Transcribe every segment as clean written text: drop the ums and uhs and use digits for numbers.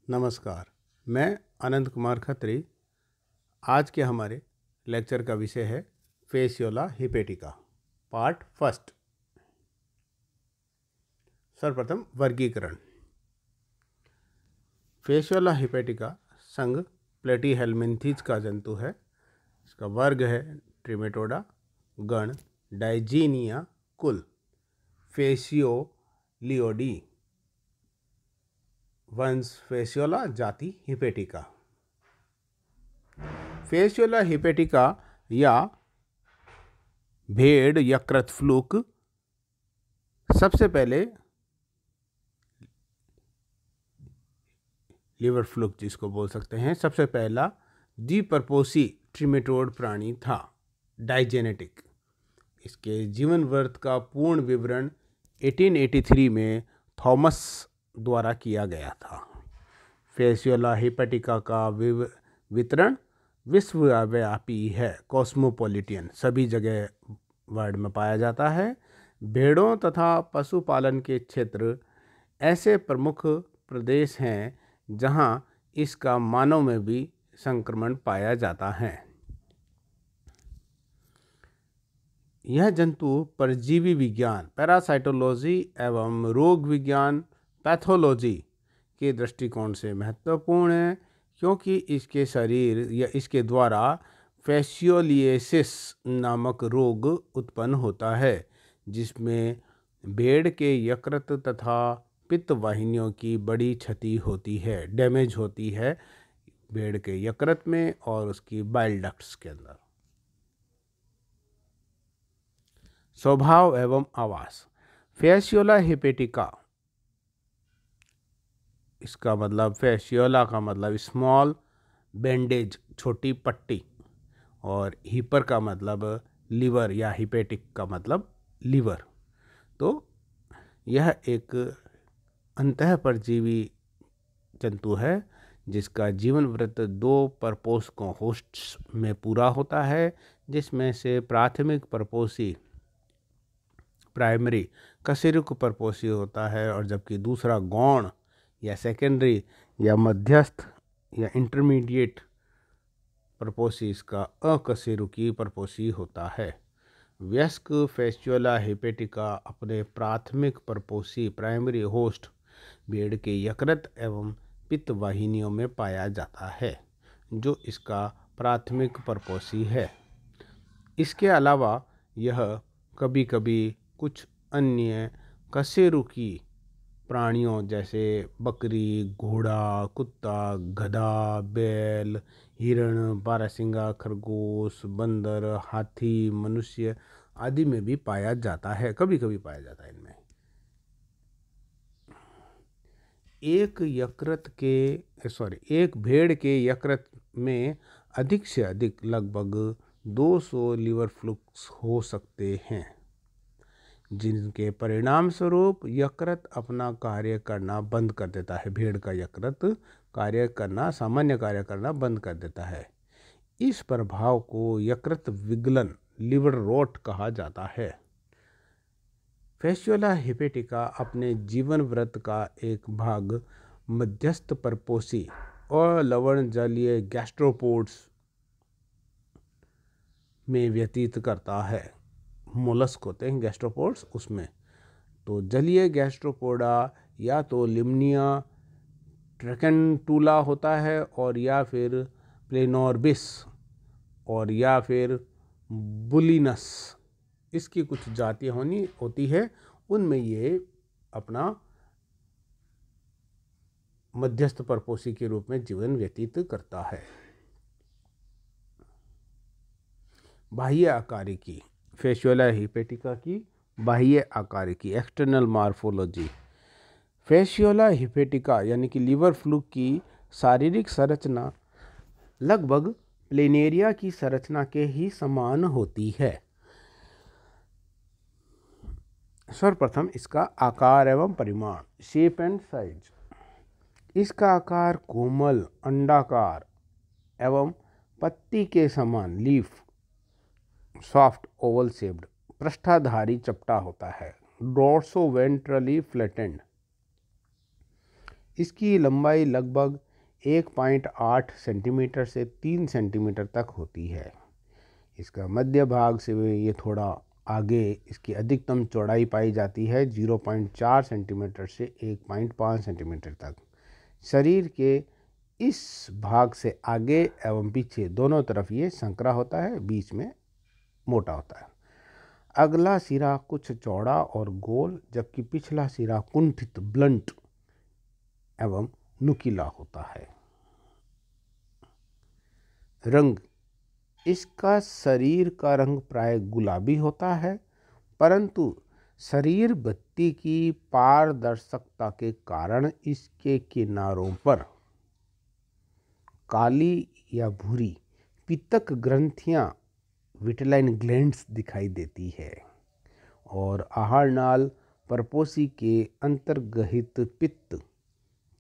नमस्कार, मैं आनंद कुमार खत्री। आज के हमारे लेक्चर का विषय है फेसियोला हिपेटिका, पार्ट फर्स्ट। सर्वप्रथम वर्गीकरण। फेसियोला हिपेटिका संघ प्लेटीहेल्मिन्थीज का जंतु है। इसका वर्ग है ट्रिमेटोडा, गण डाइजीनिया, कुल फेसियोलियोडी, वंश फेसियोला, जाति हिपेटिका। फेसियोला हिपेटिका या भेड़ यकृत फ्लूक सबसे पहले लिवर फ्लूक जिसको बोल सकते हैं, सबसे पहला द्विपर्पोसी ट्रिमेटोड प्राणी था, डाइजेनेटिक। इसके जीवन वृत्त का पूर्ण विवरण 1883 में थॉमस द्वारा किया गया था। फेसियोला हिपेटिका का वितरण विश्वव्यापी है, कॉस्मोपॉलिटियन, सभी जगह वर्ल्ड में पाया जाता है। भेड़ों तथा पशुपालन के क्षेत्र ऐसे प्रमुख प्रदेश हैं जहां इसका मानव में भी संक्रमण पाया जाता है। यह जंतु परजीवी विज्ञान, पैरासाइटोलॉजी एवं रोग विज्ञान, पैथोलॉजी के दृष्टिकोण से महत्वपूर्ण है, क्योंकि इसके शरीर या इसके द्वारा फेसियोलिएसिस नामक रोग उत्पन्न होता है, जिसमें भेड़ के यकृत तथा पित्त वाहिनियों की बड़ी क्षति होती है, डैमेज होती है भेड़ के यकृत में और उसकी बाइल डक्ट्स के अंदर। स्वभाव एवं आवास। फेसियोला हिपेटिका, इसका मतलब फेसियोला का मतलब स्मॉल बैंडेज, छोटी पट्टी, और हिपर का मतलब लिवर या हिपेटिक का मतलब लिवर। तो यह एक अंतः परजीवी जंतु है जिसका जीवन वृत्त 2 परपोषकों होस्ट्स में पूरा होता है, जिसमें से प्राथमिक परपोषी प्राइमरी कशेरुक परपोषी होता है, और जबकि दूसरा गौण या सेकेंडरी या मध्यस्थ या इंटरमीडिएट परपोषी इसका अकशेरुकी परपोषी होता है। वयस्क फेसियोला हिपेटिका अपने प्राथमिक परपोषी प्राइमरी होस्ट भेड़ के यकृत एवं पित्त वाहिनियों में पाया जाता है, जो इसका प्राथमिक परपोषी है। इसके अलावा यह कभी कभी कुछ अन्य कशेरुकी प्राणियों जैसे बकरी, घोड़ा, कुत्ता, गधा, बैल, हिरण, बारहसिंगा खरगोश, बंदर, हाथी, मनुष्य आदि में भी पाया जाता है, कभी कभी पाया जाता है। इनमें एक भेड़ के यकृत में अधिक से अधिक लगभग 200 लिवर फ्लूक्स हो सकते हैं, जिनके परिणाम स्वरूप यकृत अपना कार्य करना बंद कर देता है। भेड़ का यकृत सामान्य कार्य करना बंद कर देता है। इस प्रभाव को यकृत विगलन, लिवर रोट कहा जाता है। फेसियोला हिपेटिका अपने जीवन वृत्त का एक भाग मध्यस्थ परपोषी और लवण जलीय गैस्ट्रोपोड्स में व्यतीत करता है। मोलस्क होते हैं गैस्ट्रोपोड्स, उसमें तो जलीय गैस्ट्रोपोडा या तो लिम्निया ट्रैकेंटुला होता है, और या फिर प्लेनोर्बिस, और या फिर बुलिनस। इसकी कुछ जातियाँ होती है, उनमें ये अपना मध्यस्थ परपोषी के रूप में जीवन व्यतीत करता है। बाह्य आकारिकी। फेसियोला हिपेटिका की बाह्य आकारिकी, एक्सटर्नल मॉर्फोलॉजी। फेसियोला हिपेटिका यानी कि लिवर फ्लूक की शारीरिक संरचना लगभग प्लेनेरिया की संरचना के ही समान होती है। सर्वप्रथम इसका आकार एवं परिमाण, शेप एंड साइज। इसका आकार कोमल अंडाकार एवं पत्ती के समान, लीफ, सॉफ्ट ओवल शेप्ड, पृष्ठाधारी चपटा होता है, डोर्सो वेंट्रली फ्लैटेंड। इसकी लंबाई लगभग 1.8 सेंटीमीटर से 3 सेंटीमीटर तक होती है। इसका मध्य भाग से ये थोड़ा आगे इसकी अधिकतम चौड़ाई पाई जाती है 0.4 सेंटीमीटर से 1.5 सेंटीमीटर तक। शरीर के इस भाग से आगे एवं पीछे दोनों तरफ ये संकरा होता है, बीच में मोटा होता है। अगला सिरा कुछ चौड़ा और गोल, जबकि पिछला सिरा कुंठित, ब्लंट एवं नुकीला होता है। रंग, इसका शरीर का रंग प्राय गुलाबी होता है, परंतु शरीर बत्ती की पारदर्शकता के कारण इसके किनारों पर काली या भूरी पित्तक ग्रंथियां, विटेलाइन ग्लैंड्स दिखाई देती है और आहार नाल परपोसी के अंतर्गहित पित्त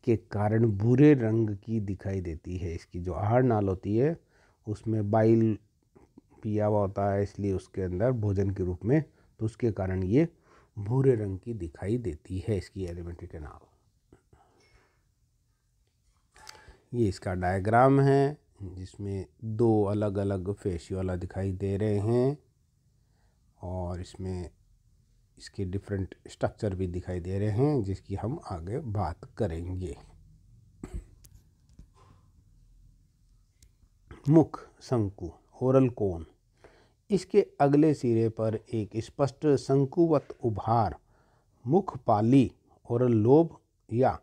के कारण भूरे रंग की दिखाई देती है। इसकी जो आहार नाल होती है उसमें बाइल पिया हुआ होता है, इसलिए उसके अंदर भोजन के रूप में, तो उसके कारण ये भूरे रंग की दिखाई देती है इसकी एलिमेंट्री कैनाल। ये इसका डायग्राम है जिसमें दो अलग अलग फेशियोला दिखाई दे रहे हैं और इसमें इसके डिफरेंट स्ट्रक्चर भी दिखाई दे रहे हैं जिसकी हम आगे बात करेंगे। मुख शंकु, ओरल कोन, इसके अगले सिरे पर एक स्पष्ट शंकुवत उभार मुखपाली, ओरल लोब या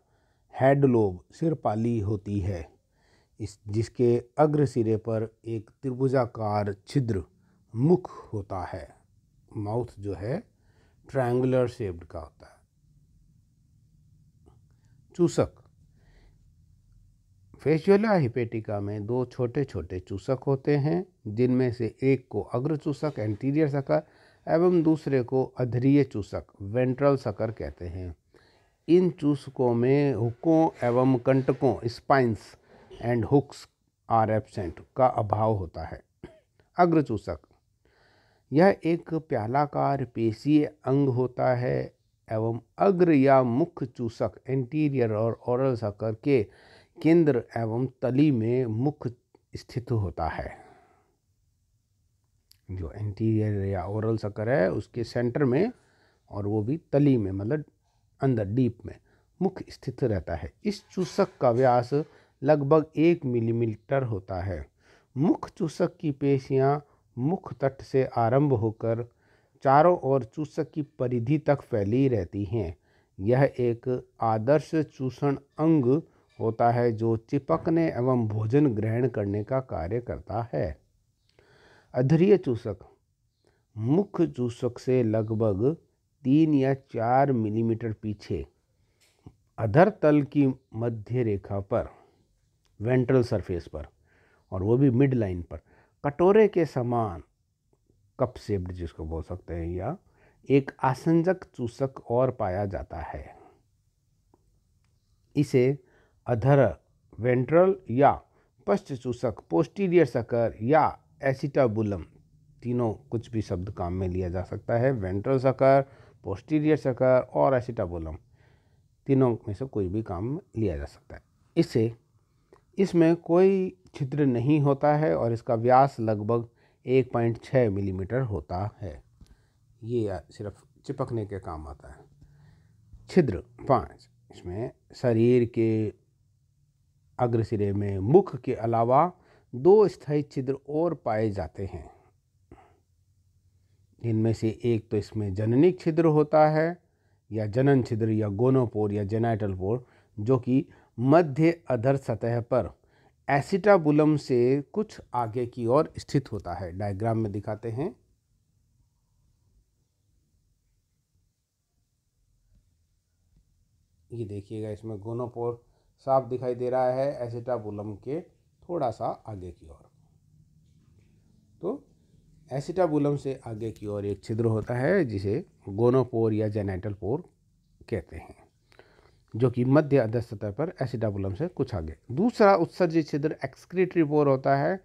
हेड लोब, सिरपाली होती है। जिसके अग्र सिरे पर एक त्रिभुजाकार छिद्र मुख होता है। माउथ जो है ट्रायंगुलर शेप्ड का होता है। चूसक, फेशियोला हिपेटिका में दो छोटे छोटे चूसक होते हैं, जिनमें से एक को अग्र चूसक, एंटीरियर सकर, एवं दूसरे को अधरीय चूसक, वेंट्रल सकर कहते हैं। इन चूसकों में हुकों एवं कंटकों, spines and hooks are absent, का अभाव होता है। अग्र चूसक, यह एक प्यालाकार पेशीय अंग होता है एवं अग्र या मुख्य चूसक, एंटीरियर और ओरल सकर के केंद्र एवं तली में मुख्य स्थित होता है। जो एंटीरियर या ओरल सकर है उसके सेंटर में और वो भी तली में, मतलब अंदर डीप में मुख्य स्थित रहता है। इस चूसक का व्यास लगभग 1 मिलीमीटर होता है। मुख्य चूसक की पेशियां मुख तट से आरंभ होकर चारों ओर चूसक की परिधि तक फैली रहती हैं। यह एक आदर्श चूषण अंग होता है जो चिपकने एवं भोजन ग्रहण करने का कार्य करता है। अधरीय चूसक, मुख्य चूसक से लगभग 3 या 4 मिलीमीटर पीछे अधर तल की मध्य रेखा पर, वेंट्रल सरफेस पर, और वो भी मिड लाइन पर, कटोरे के समान, कप शेप्ड जिसको बोल सकते हैं, या एक आसंजक चूसक और पाया जाता है। इसे अधर, वेंट्रल या पश्च चूसक, पोस्टीरियर सकर या एसिटाबुलम, तीनों कुछ भी शब्द काम में लिया जा सकता है। वेंट्रल सकर, पोस्टीरियर सकर और एसिटाबुलम, तीनों में से कोई भी काम में लिया जा सकता है। इसमें कोई छिद्र नहीं होता है और इसका व्यास लगभग 1.6 मिलीमीटर होता है। ये सिर्फ चिपकने के काम आता है। छिद्र 5, इसमें शरीर के अग्रसिरे में मुख के अलावा 2 स्थायी छिद्र और पाए जाते हैं। इनमें से एक तो इसमें जननिक छिद्र होता है या जनन छिद्र या गोनोपोर या जेनाइटल पोर, जो कि मध्य अधर सतह पर एसिटाबुलम से कुछ आगे की ओर स्थित होता है। डायग्राम में दिखाते हैं। ये देखिएगा, इसमें गोनोपोर साफ दिखाई दे रहा है, एसिटाबुलम के थोड़ा सा आगे की ओर। तो एसिटाबुलम से आगे की ओर एक छिद्र होता है जिसे गोनोपोर या जेनाइटल पोर कहते हैं, जो कि मध्य अधर सतह पर एसिटाबुलम से कुछ आगे। दूसरा उत्सर्जित छिद्र एक्सक्रीटरी पोर होता है,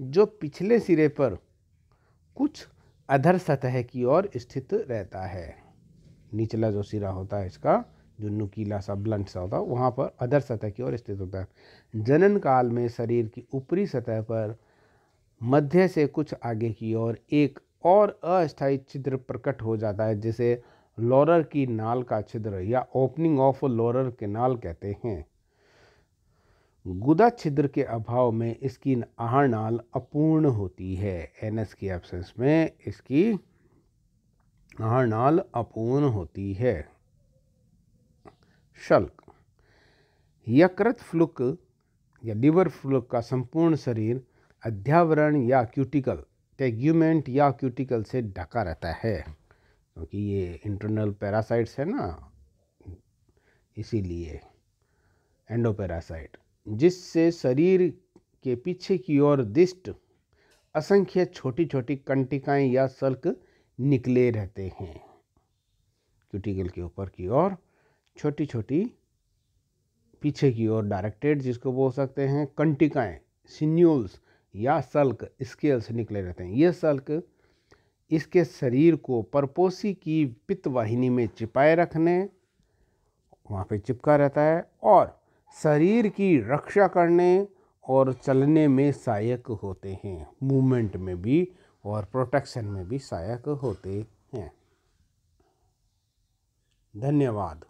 जो पिछले सिरे पर कुछ अधर सतह की ओर स्थित रहता है। निचला जो सिरा होता है इसका जो नुकीला सा ब्लंट सा होता है वहाँ पर अधर सतह की ओर स्थित होता है। जनन काल में शरीर की ऊपरी सतह पर मध्य से कुछ आगे की ओर एक और अस्थायी छिद्र प्रकट हो जाता है, जिसे लोरर की नाल का छिद्र या ओपनिंग ऑफ लोरर कैनाल कहते हैं। गुदा छिद्र के अभाव में इसकी आहार नाल अपूर्ण होती है। एनएस की एब्सेंस में इसकी आहार नाल अपूर्ण होती है। शल्क, यकृत फ्लुक या लिवर फ्लुक का संपूर्ण शरीर अध्यावरण या क्यूटिकल, टेग्यूमेंट या क्यूटिकल से ढका रहता है, क्योंकि ये इंटरनल पैरासाइट्स है ना, इसीलिए एंडोपैरासाइट, जिससे शरीर के पीछे की ओर दिष्ट असंख्य छोटी छोटी कंटिकाएं या सल्क निकले रहते हैं। क्यूटिकल के ऊपर की ओर छोटी छोटी, पीछे की ओर डायरेक्टेड, जिसको बोल सकते हैं कंटिकाएं, सिन्यूल्स या सल्क स्केल्स निकले रहते हैं। ये सल्क इसके शरीर को परपोषी की पित्तवाहिनी में चिपाए रखने, वहाँ पे चिपका रहता है, और शरीर की रक्षा करने और चलने में सहायक होते हैं, मूवमेंट में भी और प्रोटेक्शन में भी सहायक होते हैं। धन्यवाद।